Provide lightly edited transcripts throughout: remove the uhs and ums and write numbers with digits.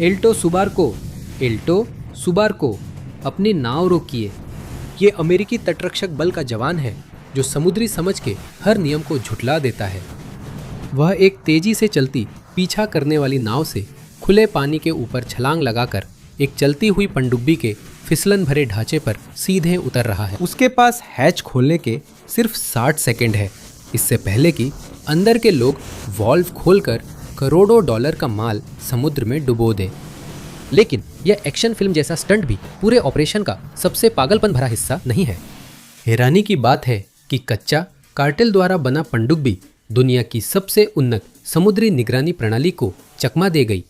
Alto सुबार्को, अपनी नाव रोकिए। ये अमेरिकी तटरक्षक बल का जवान है जो समुद्री समझ के हर नियम को झुठला देता है। वह एक तेजी से चलती पीछा करने वाली नाव से खुले पानी के ऊपर छलांग लगाकर एक चलती हुई पनडुब्बी के फिसलन भरे ढांचे पर सीधे उतर रहा है। उसके पास हैच खोलने के सिर्फ 60 सेकंड है, इससे पहले कि अंदर के लोग वॉल्व खोलकर करोड़ों डॉलर का माल समुद्र में डुबो दे। लेकिन यह एक्शन फिल्म जैसा स्टंट भी पूरे ऑपरेशन का सबसे पागलपन भरा हिस्सा नहीं है। हैरानी की बात है कि कच्चा कार्टेल द्वारा बना पनडुब्बी दुनिया की सबसे उन्नत समुद्री निगरानी प्रणाली को चकमा दे गई।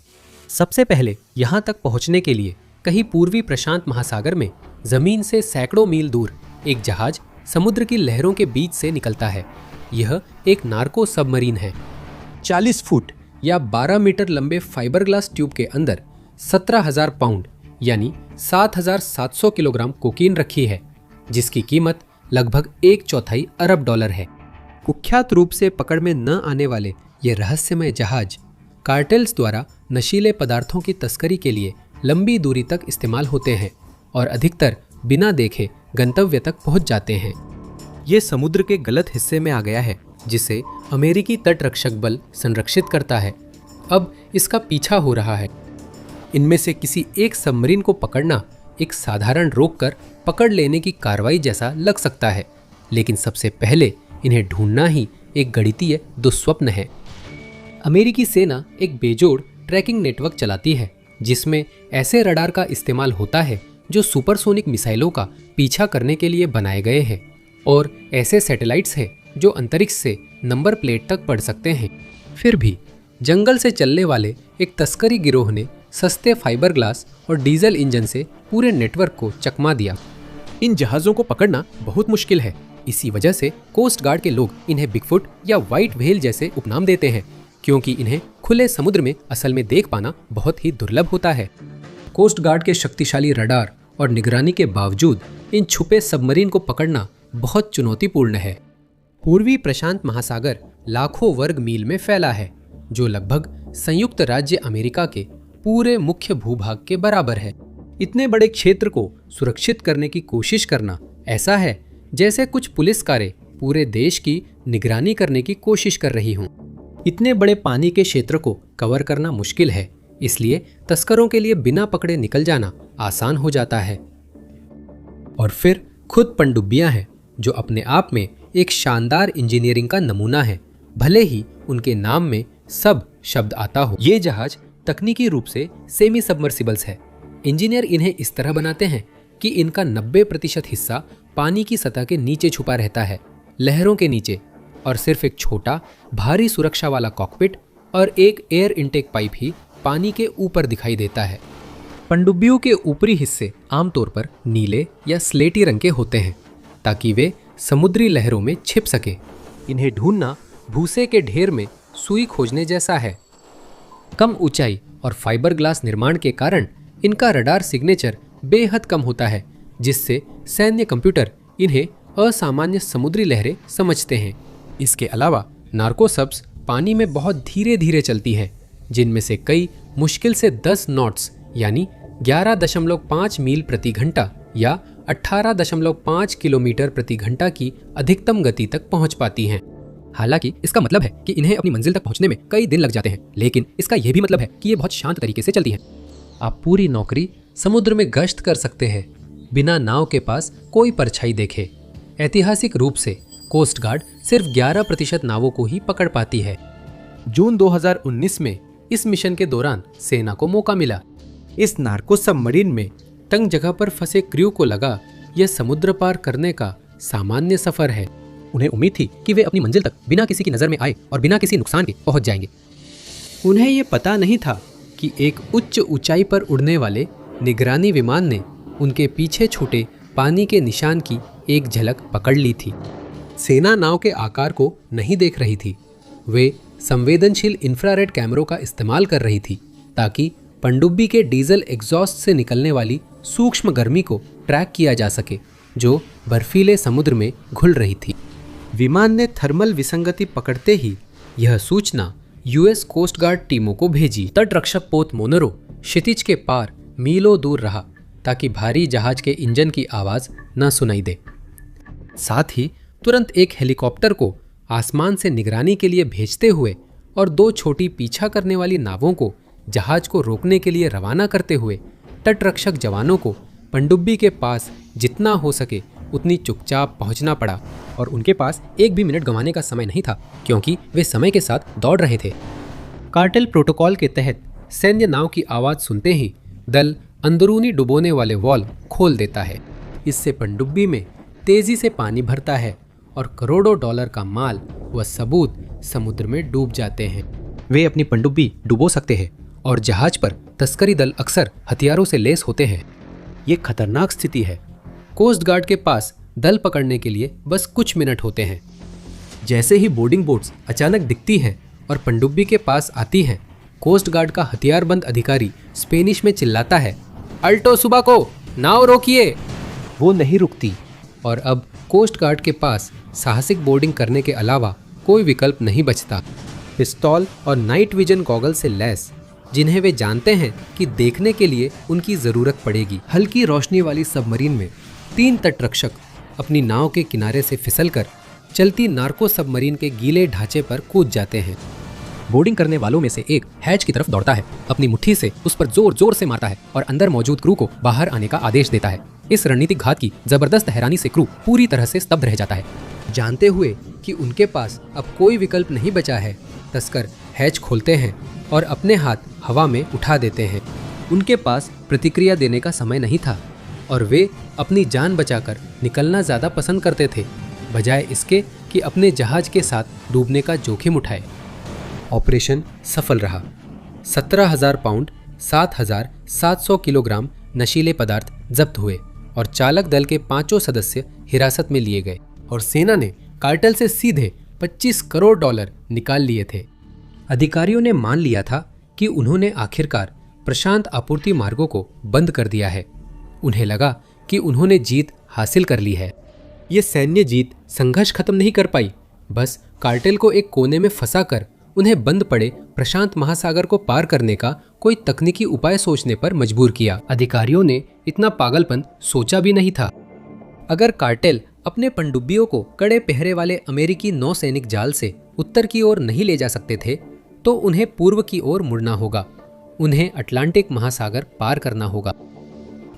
सबसे पहले यहाँ तक पहुँचने के लिए कहीं पूर्वी प्रशांत महासागर में जमीन से सैकड़ों मील दूर एक जहाज समुद्र की लहरों के बीच से निकलता है। यह एक नार्को सबमरीन है। 40 फुट या 12 मीटर लंबे फाइबर ग्लास ट्यूब के अंदर 17,000 पाउंड यानी 7,700 किलोग्राम कोकीन रखी है, जिसकी कीमत लगभग 1/4 अरब डॉलर है। कुख्यात रूप से पकड़ में न आने वाले ये रहस्यमय जहाज कार्टेल्स द्वारा नशीले पदार्थों की तस्करी के लिए लंबी दूरी तक इस्तेमाल होते हैं और अधिकतर बिना देखे गंतव्य तक पहुंच जाते हैं। ये समुद्र के गलत हिस्से में आ गया है, जिसे अमेरिकी तटरक्षक बल संरक्षित करता है। अब इसका पीछा हो रहा है। इनमें से किसी एक सबमरीन को पकड़ना एक साधारण रोककर पकड़ लेने की कार्रवाई जैसा लग सकता है, लेकिन सबसे पहले इन्हें ढूंढना ही एक गणितीय दुस्वप्न है। अमेरिकी सेना एक बेजोड़ ट्रैकिंग नेटवर्क चलाती है, जिसमें ऐसे रडार का इस्तेमाल होता है जो सुपरसोनिक मिसाइलों का पीछा करने के लिए बनाए गए हैं, और ऐसे सैटेलाइट्स हैं जो अंतरिक्ष से नंबर प्लेट तक पढ़ सकते हैं। फिर भी जंगल से चलने वाले एक तस्करी गिरोह ने सस्ते फाइबर ग्लास और डीजल इंजन से पूरे नेटवर्क को चकमा दिया। इन जहाज़ों को पकड़ना बहुत मुश्किल है। इसी वजह से कोस्ट गार्ड के लोग इन्हें बिगफुट या व्हाइट व्हेल जैसे उपनाम देते हैं, क्योंकि इन्हें खुले समुद्र में असल में देख पाना बहुत ही दुर्लभ होता है। कोस्ट गार्ड के शक्तिशाली रडार और निगरानी के बावजूद इन छुपे सबमरीन को पकड़ना बहुत चुनौतीपूर्ण है। पूर्वी प्रशांत महासागर लाखों वर्ग मील में फैला है, जो लगभग संयुक्त राज्य अमेरिका के पूरे मुख्य भूभाग के बराबर है। इतने बड़े क्षेत्र को सुरक्षित करने की कोशिश करना ऐसा है जैसे कुछ पुलिस कारें पूरे देश की निगरानी करने की कोशिश कर रही हों। इतने बड़े पानी के क्षेत्र को कवर करना मुश्किल है, इसलिए तस्करों के लिए बिना पकड़े निकल जाना आसान हो जाता है। और फिर खुद पनडुब्बियां हैं, जो अपने आप में एक शानदार इंजीनियरिंग का नमूना है, भले ही उनके नाम में सब शब्द आता हो। ये जहाज तकनीकी रूप से सेमी सबमर्सिबल्स है। इंजीनियर इन्हें इस तरह बनाते हैं कि इनका 90% हिस्सा पानी की सतह के नीचे छुपा रहता है, लहरों के नीचे, और सिर्फ एक छोटा भारी सुरक्षा वाला कॉकपिट और एक एयर इनटेक पाइप ही पानी के ऊपर दिखाई देता है। पनडुब्बियों के ऊपरी हिस्से आमतौर पर नीले या स्लेटी रंग के होते हैं, ताकि वे समुद्री लहरों में छिप सके। इन्हें ढूंढना भूसे के ढेर में सुई खोजने जैसा है। कम ऊंचाई और फाइबर ग्लास निर्माण के कारण इनका रडार सिग्नेचर बेहद कम होता है, जिससे सैन्य कंप्यूटर इन्हें असामान्य समुद्री लहरें समझते हैं। इसके अलावा नार्को सब्स पानी में बहुत धीरे धीरे चलती हैं, जिनमें से कई मुश्किल से 10 नॉट्स यानी 11.5 मील प्रति घंटा या 18.5 किलोमीटर प्रति घंटा की अधिकतम गति तक पहुंच पाती हैं। हालांकि इसका मतलब है कि इन्हें अपनी मंजिल तक पहुंचने में कई दिन लग जाते हैं, लेकिन इसका यह भी मतलब है कि ये बहुत शांत तरीके से चलती हैं। आप पूरी नौकरी समुद्र में गश्त कर सकते हैं, बिना नाव के पास कोई परछाई देखे। ऐतिहासिक रूप से कोस्ट गार्ड सिर्फ 11% नावों को ही पकड़ पाती है। जून 2019 में इस मिशन के दौरान सेना को मौका मिला। इस नार्को सबमरीन में तंग जगह पर फंसे क्रू को लगा यह समुद्र पार करने का सामान्य सफर है। उन्हें उम्मीद थी कि वे अपनी मंजिल तक बिना किसी की नज़र में आए और बिना किसी नुकसान के पहुंच जाएंगे। उन्हें यह पता नहीं था कि एक उच्च ऊंचाई पर उड़ने वाले निगरानी विमान ने उनके पीछे छूटे पानी के निशान की एक झलक पकड़ ली थी। सेना नाव के आकार को नहीं देख रही थी। वे संवेदनशील इंफ्रारेड कैमरों का इस्तेमाल कर रही थी, ताकि पनडुब्बी के डीजल एग्जॉस्ट से निकलने वाली सूक्ष्म गर्मी को ट्रैक किया जा सके, जो बर्फीले समुद्र में घुल रही थी। विमान ने थर्मल विसंगति पकड़ते ही यह सूचना यूएस कोस्ट गार्ड टीमों को भेजी। तटरक्षक पोत मोनरो क्षितिज के पार मीलों दूर रहा ताकि भारी जहाज के इंजन की आवाज न सुनाई दे। साथ ही तुरंत एक हेलीकॉप्टर को आसमान से निगरानी के लिए भेजते हुए और 2 छोटी पीछा करने वाली नावों को जहाज को रोकने के लिए रवाना करते हुए तटरक्षक जवानों को पनडुब्बी के पास जितना हो सके उतनी चुपचाप पहुंचना पड़ा और उनके पास एक भी मिनट गंवाने का समय नहीं था क्योंकि वे समय के साथ दौड़ रहे थे। कार्टेल प्रोटोकॉल के तहत सैन्य नाव की आवाज़ सुनते ही दल अंदरूनी डुबोने वाले वॉल्व खोल देता है। इससे पनडुब्बी में तेजी से पानी भरता है और करोड़ों डॉलर का माल व सबूत समुद्र में डूब जाते हैं। वे अपनी पनडुब्बी डुबो सकते हैं और जहाज पर तस्करी दल अक्सर हथियारों से लैस होते हैं। ये खतरनाक स्थिति है। कोस्ट गार्ड के पास दल पकड़ने के लिए बस कुछ मिनट होते हैं। जैसे ही बोर्डिंग बोट्स अचानक दिखती हैं और पनडुब्बी के पास आती हैं, कोस्ट गार्ड का हथियारबंद अधिकारी स्पेनिश में चिल्लाता है, अल्टो सुबाको, नाव रोकिए। वो नहीं रुकती और अब कोस्ट गार्ड के पास साहसिक बोर्डिंग करने के अलावा कोई विकल्प नहीं बचता। पिस्तौल और नाइट विजन गॉगल से लैस, जिन्हें वे जानते हैं कि देखने के लिए उनकी ज़रूरत पड़ेगी। हल्की रोशनी वाली सबमरीन में 3 तटरक्षक अपनी नाव के किनारे से फिसलकर चलती नार्को सबमरीन के गीले ढांचे पर कूद जाते हैं। बोर्डिंग करने वालों में से एक हैच की तरफ दौड़ता है, अपनी मुट्ठी से उस पर जोर जोर से मारता है और अंदर मौजूद क्रू को बाहर आने का आदेश देता है। इस रणनीतिक घात की जबरदस्त हैरानी से क्रू पूरी तरह से स्तब्ध रह जाता है। जानते हुए कि उनके पास अब कोई विकल्प नहीं बचा है, तस्कर हैच खोलते हैं और अपने हाथ हवा में उठा देते हैं। उनके पास प्रतिक्रिया देने का समय नहीं था और वे अपनी जान बचाकर निकलना ज़्यादा पसंद करते थे, बजाय इसके कि अपने जहाज के साथ डूबने का जोखिम उठाए। ऑपरेशन सफल रहा। 17,000 पाउंड 7,700 किलोग्राम नशीले पदार्थ जब्त हुए और चालक दल के 5 सदस्य हिरासत में लिए गए और सेना ने कार्टेल से सीधे 25 करोड़ डॉलर निकाल लिए थे। अधिकारियों ने मान लिया था कि उन्होंने आखिरकार प्रशांत आपूर्ति मार्गों को बंद कर दिया है। उन्हें लगा कि उन्होंने जीत हासिल कर ली है। ये सैन्य जीत संघर्ष खत्म नहीं कर पाई, बस कार्टेल को एक कोने में फंसाकर उन्हें बंद पड़े प्रशांत महासागर को पार करने का कोई तकनीकी उपाय सोचने पर मजबूर किया। अधिकारियों ने इतना पागलपन सोचा भी नहीं था। अगर कार्टेल अपने पनडुब्बियों को कड़े पहरे वाले अमेरिकी नौसैनिक जाल से उत्तर की ओर नहीं ले जा सकते थे, तो उन्हें पूर्व की ओर मुड़ना होगा। उन्हें अटलांटिक महासागर पार करना होगा।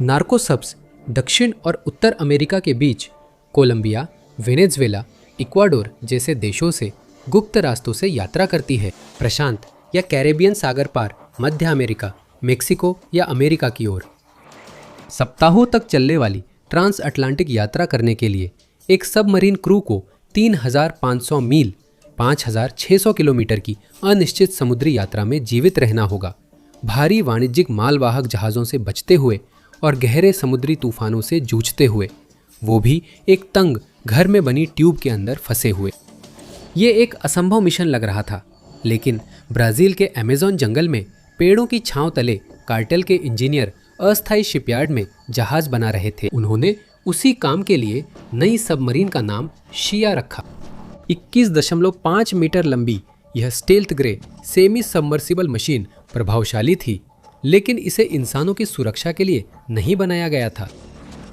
नार्को सब्स दक्षिण और उत्तर अमेरिका के बीच कोलंबिया, वेनेजुएला, इक्वाडोर जैसे देशों से गुप्त रास्तों से यात्रा करती है, प्रशांत या कैरेबियन सागर पार मध्य अमेरिका, मेक्सिको या अमेरिका की ओर। सप्ताहों तक चलने वाली ट्रांस अटलांटिक यात्रा करने के लिए एक सबमरीन क्रू को 3,500 मील 5,600 किलोमीटर की अनिश्चित समुद्री यात्रा में जीवित रहना होगा, भारी वाणिज्यिक मालवाहक जहाज़ों से बचते हुए और गहरे समुद्री तूफानों से जूझते हुए, वो भी एक तंग घर में बनी ट्यूब के अंदर फंसे हुए। ये एक असंभव मिशन लग रहा था, लेकिन ब्राज़ील के अमेज़न जंगल में पेड़ों की छांव तले कार्टेल के इंजीनियर अस्थायी शिपयार्ड में जहाज बना रहे थे। उन्होंने उसी काम के लिए नई सबमरीन का नाम शिया रखा। 21.5 मीटर लंबी यह stealth grey semi submersible machine प्रभावशाली थी, लेकिन इसे इंसानों की सुरक्षा के लिए नहीं बनाया गया था।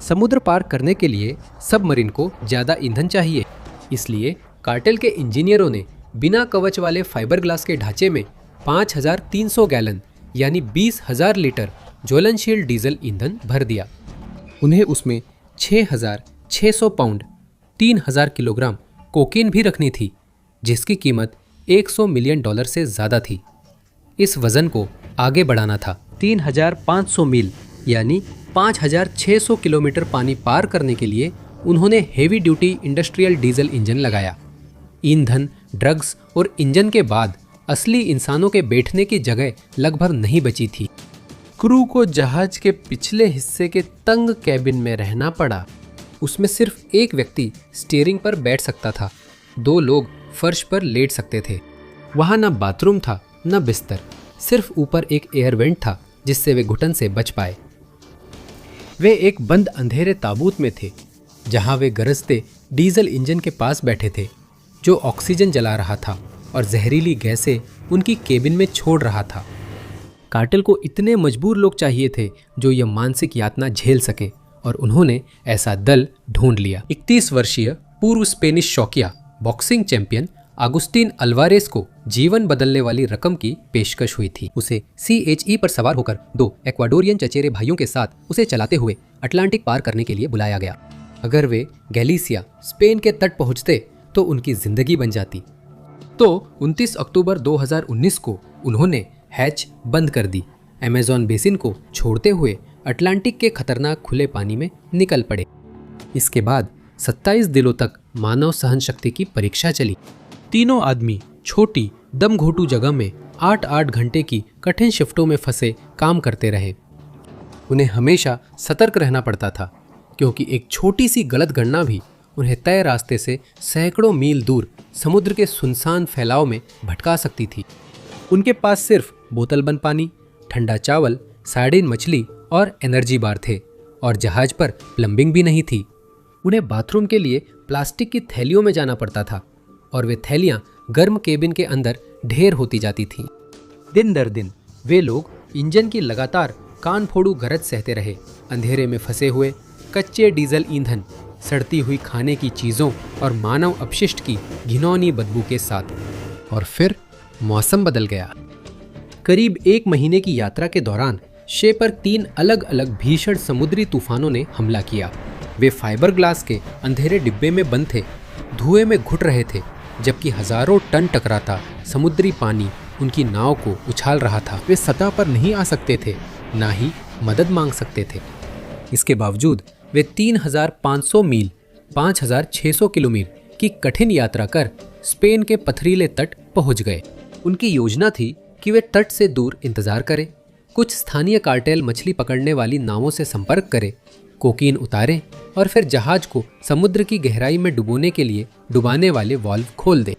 समुद्र पार करने के लिए सबमरीन को ज़्यादा ईंधन चाहिए, इसलिए कार्टेल के इंजीनियरों ने बिना कवच वाले फाइबर ग्लास के ढांचे में 5,300 गैलन यानी 20,000 लीटर ज्वलनशील डीजल ईंधन भर दिया। उन्हें उसमें 6,600 पाउंड 3,000 किलोग्राम कोकीन भी रखनी थी, जिसकी कीमत $100 मिलियन से ज़्यादा थी। इस वज़न को आगे बढ़ाना था। 3,500 मील यानी 5,600 किलोमीटर पानी पार करने के लिए उन्होंने heavy duty industrial diesel engine लगाया। ईंधन, ड्रग्स और इंजन के बाद असली इंसानों के बैठने की जगह लगभग नहीं बची थी। क्रू को जहाज के पिछले हिस्से के तंग कैबिन में रहना पड़ा। उसमें सिर्फ एक व्यक्ति स्टीयरिंग पर बैठ सकता था, 2 लोग फर्श पर लेट सकते थे। वहाँ न बाथरूम था न बिस्तर, सिर्फ ऊपर एक एयर वेंट था जिससे वे घुटन से बच पाए। वे एक बंद अंधेरे ताबूत में थे, जहाँ वे गरजते डीजल इंजन के पास बैठे थे, जो ऑक्सीजन जला रहा था और जहरीली गैसें उनकी केबिन में छोड़ रहा था। कार्टेल को इतने मजबूर लोग चाहिए थे जो यह मानसिक यातना झेल सके, और उन्होंने ऐसा दल ढूंढ लिया। 31 वर्षीय पूर्व स्पेनिश शौकिया बॉक्सिंग चैंपियन आगुस्टीन अल्वारेस को जीवन बदलने वाली रकम की पेशकश हुई थी। उसे CHE पर सवार होकर 2 एक्वाडोरियन चचेरे भाइयों के साथ उसे चलाते हुए अटलांटिक पार करने के लिए बुलाया गया। अगर वे गैलिसिया स्पेन के तट पहुंचते तो उनकी जिंदगी बन जाती। तो 29 अक्टूबर 2019 को उन्होंने हैच बंद कर दी। अमेज़न बेसिन को छोड़ते हुए अटलांटिक के खतरनाक खुले पानी में निकल पड़े। इसके बाद 27 दिनों तक मानव सहन शक्ति की परीक्षा चली। तीनों आदमी छोटी दम घोटू जगह में 8-8 घंटे की कठिन शिफ्टों में फंसे काम करते रहे। उन्हें हमेशा सतर्क रहना पड़ता था, क्योंकि एक छोटी सी गलत गणना भी उन्हें तय रास्ते से सैकड़ों मील दूर समुद्र के सुनसान फैलाव में भटका सकती थी। उनके पास सिर्फ बोतलबंद पानी, ठंडा चावल, सार्डिन मछली और एनर्जी बार थे, और जहाज पर प्लम्बिंग भी नहीं थी। उन्हें बाथरूम के लिए प्लास्टिक की थैलियों में जाना पड़ता था, और वे थैलियां गर्म केबिन के अंदर ढेर होती जाती थीं। दिन दर दिन वे लोग इंजन की लगातार कान फोड़ू गरज सहते रहे, अंधेरे में फंसे हुए, कच्चे डीजल ईंधन, सड़ती हुई खाने की चीज़ों और मानव अपशिष्ट की घिनौनी बदबू के साथ। और फिर मौसम बदल गया। करीब 1 महीने की यात्रा के दौरान शे पर 3 अलग अलग भीषण समुद्री तूफानों ने हमला किया। वे फाइबर ग्लास के अंधेरे डिब्बे में बंद थे, धुएं में घुट रहे थे, जबकि हजारों टन टकराता समुद्री पानी उनकी नाव को उछाल रहा था। वे सतह पर नहीं आ सकते थे, ना ही मदद मांग सकते थे। इसके बावजूद वे 3,500 मील 5,600 किलोमीटर की कठिन यात्रा कर स्पेन के पथरीले तट पहुंच गए। उनकी योजना थी कि वे तट से दूर इंतजार करें, कुछ स्थानीय कार्टेल मछली पकड़ने वाली नावों से संपर्क करें, कोकीन उतारें और फिर जहाज को समुद्र की गहराई में डुबोने के लिए डुबाने वाले वाल्व खोल दें।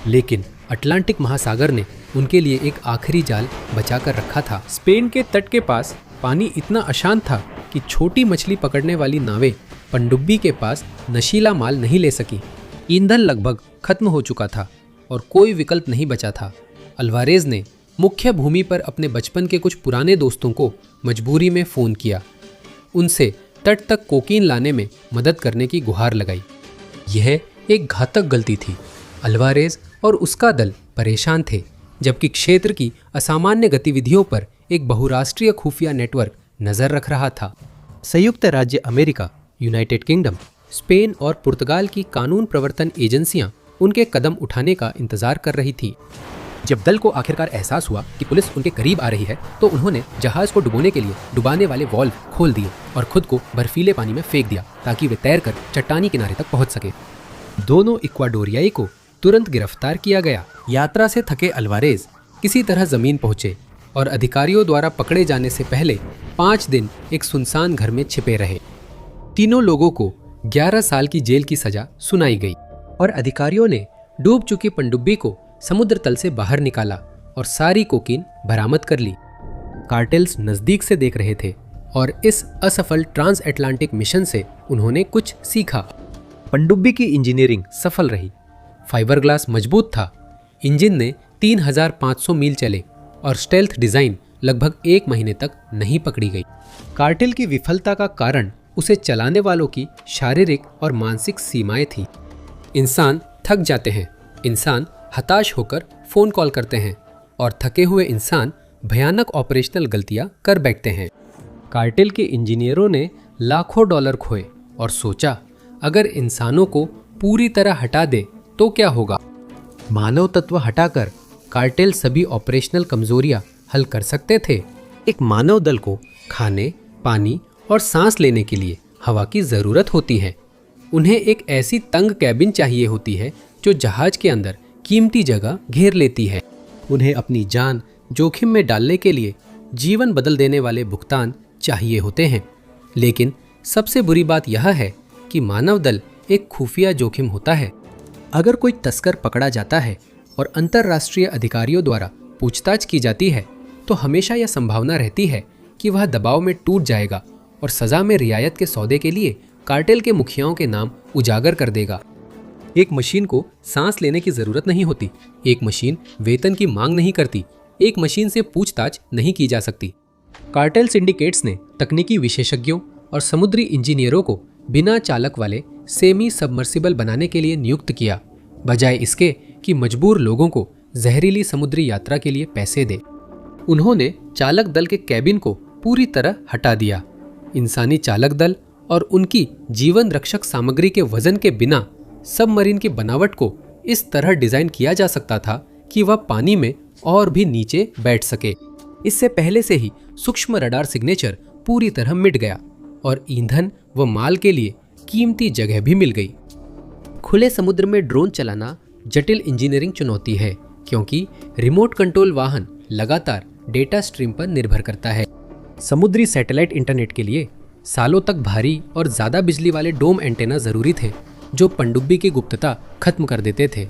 लेकिन अटलांटिक महासागर ने उनके लिए एक आखिरी जाल बचा कर रखा था। स्पेन के तट के पास पानी इतना अशांत था कि छोटी मछली पकड़ने वाली नावें पनडुब्बी के पास नशीला माल नहीं ले सकी। ईंधन लगभग खत्म हो चुका था और कोई विकल्प नहीं बचा था। अल्वारेज ने मुख्य भूमि पर अपने बचपन के कुछ पुराने दोस्तों को मजबूरी में फ़ोन किया, उनसे तट तक कोकीन लाने में मदद करने की गुहार लगाई। यह एक घातक गलती थी। अल्वारेज और उसका दल परेशान थे, जबकि क्षेत्र की असामान्य गतिविधियों पर एक बहुराष्ट्रीय खुफिया नेटवर्क नज़र रख रहा था। संयुक्त राज्य अमेरिका, यूनाइटेड किंगडम, स्पेन और पुर्तगाल की कानून प्रवर्तन एजेंसियां उनके कदम उठाने का इंतजार कर रही थी। जब दल को आखिरकार एहसास हुआ कि पुलिस उनके करीब आ रही है, तो उन्होंने जहाज को डुबोने के लिए डुबाने वाले वाल्व खोल दिए और खुद को बर्फीले पानी में फेंक दिया ताकि वे तैरकर चट्टानी किनारे तक पहुंच सके। दोनों इक्वाडोरियाई को तुरंत गिरफ्तार किया गया। यात्रा से थके अल्वारेज किसी तरह जमीन पहुंचे और अधिकारियों द्वारा पकड़े जाने से पहले 5 दिन एक सुनसान घर में छिपे रहे। तीनों लोगों को 11 साल की जेल की सजा सुनाई गई और अधिकारियों ने डूब चुकी पनडुब्बी को समुद्र तल से बाहर निकाला और सारी कोकीन बरामद कर ली। कार्टेल्स नजदीक से देख रहे थे और इस असफल ट्रांस अटलांटिक मिशन से उन्होंने कुछ सीखा। पनडुब्बी की इंजीनियरिंग सफल रही, फाइबर ग्लास मजबूत था, इंजन ने 3,500 मील चले और स्टेल्थ डिजाइन लगभग 1 महीने तक नहीं पकड़ी गई। कार्टेल की विफलता का कारण उसे चलाने वालों की शारीरिक और मानसिक सीमाएं थीं। इंसान थक जाते हैं, इंसान हताश होकर फोन कॉल करते हैं और थके हुए इंसान भयानक ऑपरेशनल गलतियां कर बैठते हैं। कार्टेल के इंजीनियरों ने लाखों डॉलर खोए और सोचा, अगर इंसानों को पूरी तरह हटा दे तो क्या होगा। मानव तत्व हटाकर कार्टेल सभी ऑपरेशनल कमजोरियां हल कर सकते थे। एक मानव दल को खाने, पानी और सांस लेने के लिए हवा की ज़रूरत होती है। उन्हें एक ऐसी तंग कैबिन चाहिए होती है जो जहाज के अंदर कीमती जगह घेर लेती है। उन्हें अपनी जान जोखिम में डालने के लिए जीवन बदल देने वाले भुगतान चाहिए होते हैं। लेकिन सबसे बुरी बात यह है कि मानव दल एक खुफिया जोखिम होता है। अगर कोई तस्कर पकड़ा जाता है और अंतर्राष्ट्रीय अधिकारियों द्वारा पूछताछ की जाती है, तो हमेशा यह संभावना रहती है कि वह दबाव में टूट जाएगा और सज़ा में रियायत के सौदे के लिए कार्टेल के मुखियाओं के नाम उजागर कर देगा। एक मशीन को सांस लेने की जरूरत नहीं होती, एक मशीन वेतन की मांग नहीं करती, एक मशीन से पूछताछ नहीं की जा सकती। कार्टेल सिंडिकेट्स ने तकनीकी विशेषज्ञों और समुद्री इंजीनियरों को बिना चालक वाले सेमी सबमर्सिबल बनाने के लिए नियुक्त किया, बजाय इसके कि मजबूर लोगों को जहरीली समुद्री यात्रा के लिए पैसे दे। उन्होंने चालक दल के कैबिन को पूरी तरह हटा दिया। इंसानी चालक दल और उनकी जीवन रक्षक सामग्री के वजन के बिना सबमरीन की बनावट को इस तरह डिजाइन किया जा सकता था कि वह पानी में और भी नीचे बैठ सके। इससे पहले से ही सूक्ष्म रडार सिग्नेचर पूरी तरह मिट गया और ईंधन व माल के लिए कीमती जगह भी मिल गई। खुले समुद्र में ड्रोन चलाना जटिल इंजीनियरिंग चुनौती है, क्योंकि रिमोट कंट्रोल वाहन लगातार डेटा स्ट्रीम पर निर्भर करता है। समुद्री सैटेलाइट इंटरनेट के लिए सालों तक भारी और ज्यादा बिजली वाले डोम एंटेना जरूरी थे, जो पनडुब्बी की गुप्तता खत्म कर देते थे।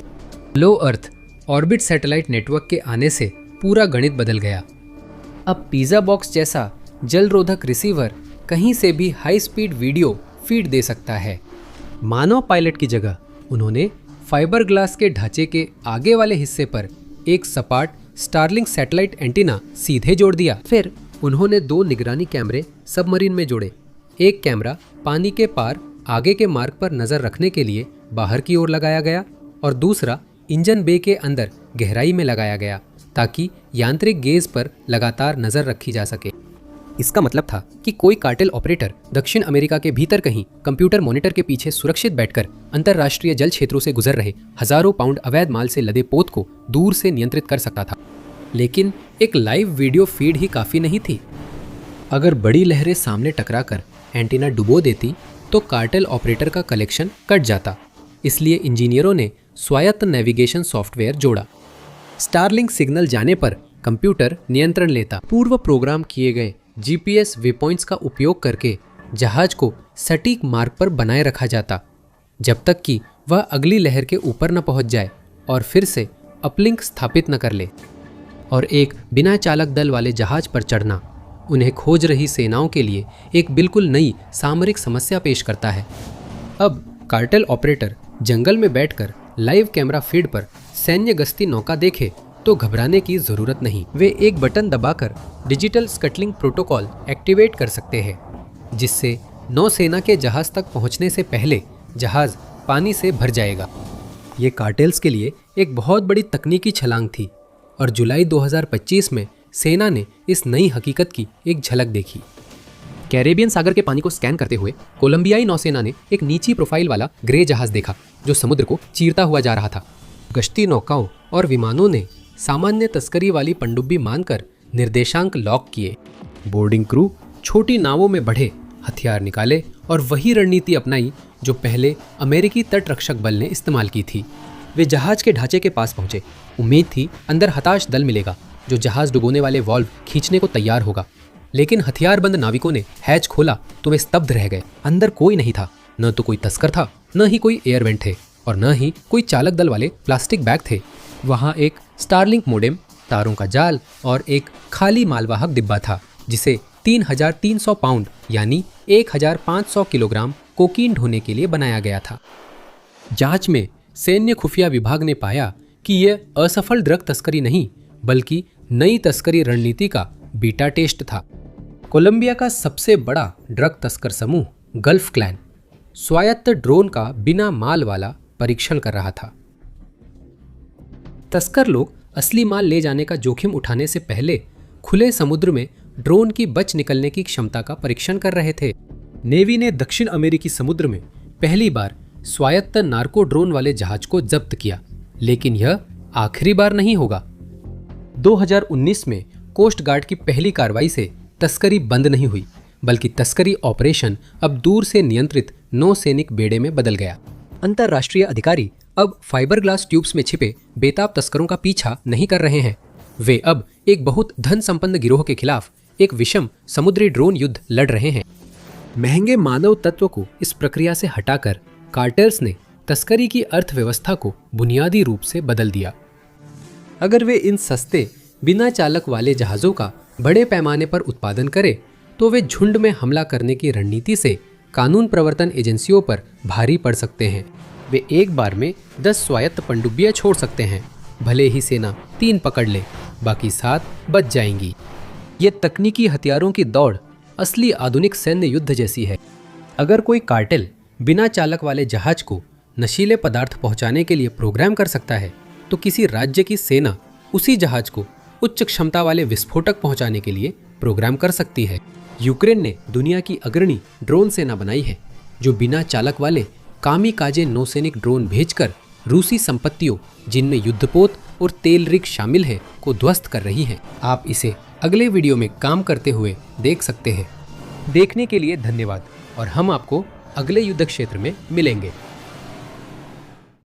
लो अर्थ ऑर्बिट सैटेलाइट नेटवर्क के आने से पूरा गणित बदल गया। अब पिज़्ज़ा बॉक्स जैसा जलरोधक रिसीवर कहीं से भी हाई स्पीड वीडियो फीड दे सकता है। मानव पायलट की जगह उन्होंने फाइबर ग्लास के ढांचे के आगे वाले हिस्से पर एक सपाट स्टारलिंक सैटेलाइट एंटीना सीधे जोड़ दिया। फिर उन्होंने 2 निगरानी कैमरे सबमरीन में जोड़े। एक कैमरा पानी के पार आगे के मार्ग पर नजर रखने के लिए बाहर की ओर लगाया गया और दूसरा इंजन बे के अंदर गहराई में लगाया गया, ताकि यांत्रिक गेज पर लगातार नजर रखी जा सके। इसका मतलब था कि कोई कार्टेल ऑपरेटर दक्षिण अमेरिका के भीतर कहीं कंप्यूटर मॉनिटर के पीछे सुरक्षित बैठकर अंतरराष्ट्रीय जल क्षेत्रों से गुजर रहे हजारों पाउंड अवैध माल से लदे पोत को दूर से नियंत्रित कर सकता था। लेकिन एक लाइव वीडियो फीड ही काफी नहीं थी। अगर बड़ी लहरें सामने टकराकर एंटीना डुबो देती तो कार्टेल ऑपरेटर का कलेक्शन कट जाता। इसलिए इंजीनियरों ने स्वायत्त नेविगेशन सॉफ्टवेयर जोड़ा। स्टारलिंक सिग्नल जाने पर कंप्यूटर नियंत्रण लेता। पूर्व प्रोग्राम किए गए जीपीएस वेपॉइंट्स का उपयोग करके जहाज को सटीक मार्ग पर बनाए रखा जाता, जब तक कि वह अगली लहर के ऊपर न पहुंच जाए और फिर से अपलिंक स्थापित न कर ले। और एक बिना चालक दल वाले जहाज पर चढ़ना उन्हें खोज रही सेनाओं के लिए एक बिल्कुल नई सामरिक समस्या पेश करता है। अब कार्टेल ऑपरेटर जंगल में बैठकर लाइव कैमरा फीड पर सैन्य गश्ती नौका देखे तो घबराने की जरूरत नहीं। वे एक बटन दबाकर डिजिटल स्कटलिंग प्रोटोकॉल एक्टिवेट कर सकते हैं, जिससे नौसेना के जहाज तक पहुंचने से पहले जहाज पानी से भर जाएगा। ये कार्टेल्स के लिए एक बहुत बड़ी तकनीकी छलांग थी और जुलाई 2025 में सेना ने इस नई हकीकत की एक झलक देखी। कैरेबियन सागर के पानी को स्कैन करते हुए कोलंबियाई नौसेना ने एक नीची प्रोफाइल वाला ग्रे जहाज देखा, जो समुद्र को चीरता हुआ जा रहा था। गश्ती नौकाओं और विमानों ने सामान्य तस्करी वाली पनडुब्बी मानकर निर्देशांक लॉक किए। बोर्डिंग क्रू छोटी नावों में बढ़े, हथियार निकाले और वही रणनीति अपनाई जो पहले अमेरिकी तटरक्षक बल ने इस्तेमाल की थी। वे जहाज के ढांचे के पास पहुंचे। उम्मीद थी अंदर हताश दल मिलेगा जो जहाज डुबोने वाले वॉल्व खींचने को तैयार होगा, लेकिन हथियारबंद नाविकों ने हैच खोला तो वे स्तब्ध रह गए। अंदर कोई नहीं था, न तो कोई तस्कर था, न ही कोई एयरवेंट थे और न ही कोई चालक दल वाले प्लास्टिक बैग थे। वहां एक स्टारलिंक मोडेम, तारों का जाल और एक खाली मालवाहक डिब्बा था, जिसे 3300 पाउंड यानी 1500 किलोग्राम कोकीन ढोने के लिए बनाया गया था। जांच में सैन्य खुफिया विभाग ने पाया कि यह असफल ड्रग तस्करी नहीं, बल्कि नई तस्करी रणनीति का बीटा टेस्ट था। कोलंबिया का सबसे बड़ा ड्रग तस्कर समूह गल्फ क्लैन स्वायत्त ड्रोन का बिना माल वाला परीक्षण कर रहा था। तस्कर लोग असली माल ले जाने का जोखिम उठाने से पहले खुले समुद्र में ड्रोन की बच निकलने की क्षमता का परीक्षण कर रहे थे। नेवी ने दक्षिण अमेरिकी समुद्र में पहली बार स्वायत्त नार्को ड्रोन वाले जहाज को जब्त किया, लेकिन यह आखिरी बार नहीं होगा। 2019 में कोस्ट गार्ड की पहली कार्रवाई से तस्करी बंद नहीं हुई, बल्कि तस्करी ऑपरेशन अब दूर से नियंत्रित नौसैनिक बेड़े में बदल गया। अंतर्राष्ट्रीय अधिकारी अब फाइबर ग्लास ट्यूब्स में छिपे बेताब तस्करों का पीछा नहीं कर रहे हैं। वे अब एक बहुत धन संपन्न गिरोह के खिलाफ एक विषम समुद्री ड्रोन युद्ध लड़ रहे हैं। महंगे मानव तत्व को इस प्रक्रिया से हटाकर कार्टेल्स ने तस्करी की अर्थव्यवस्था को बुनियादी रूप से बदल दिया। अगर वे इन सस्ते बिना चालक वाले जहाज़ों का बड़े पैमाने पर उत्पादन करें, तो वे झुंड में हमला करने की रणनीति से कानून प्रवर्तन एजेंसियों पर भारी पड़ सकते हैं। वे एक बार में 10 स्वायत्त पनडुब्बियां छोड़ सकते हैं। भले ही सेना 3 पकड़ ले, बाकी 7 बच जाएंगी। ये तकनीकी हथियारों की दौड़ असली आधुनिक सैन्य युद्ध जैसी है। अगर कोई कार्टेल बिना चालक वाले जहाज को नशीले पदार्थ पहुंचाने के लिए प्रोग्राम कर सकता है, तो किसी राज्य की सेना उसी जहाज को उच्च क्षमता वाले विस्फोटक पहुंचाने के लिए प्रोग्राम कर सकती है। यूक्रेन ने दुनिया की अग्रणी ड्रोन सेना बनाई है, जो बिना चालक वाले कामिकाजे नौसैनिक ड्रोन भेजकर रूसी संपत्तियों, जिनमें युद्धपोत और तेल रिग शामिल है, को ध्वस्त कर रही है। आप इसे अगले वीडियो में काम करते हुए देख सकते हैं। देखने के लिए धन्यवाद और हम आपको अगले युद्ध क्षेत्र में मिलेंगे।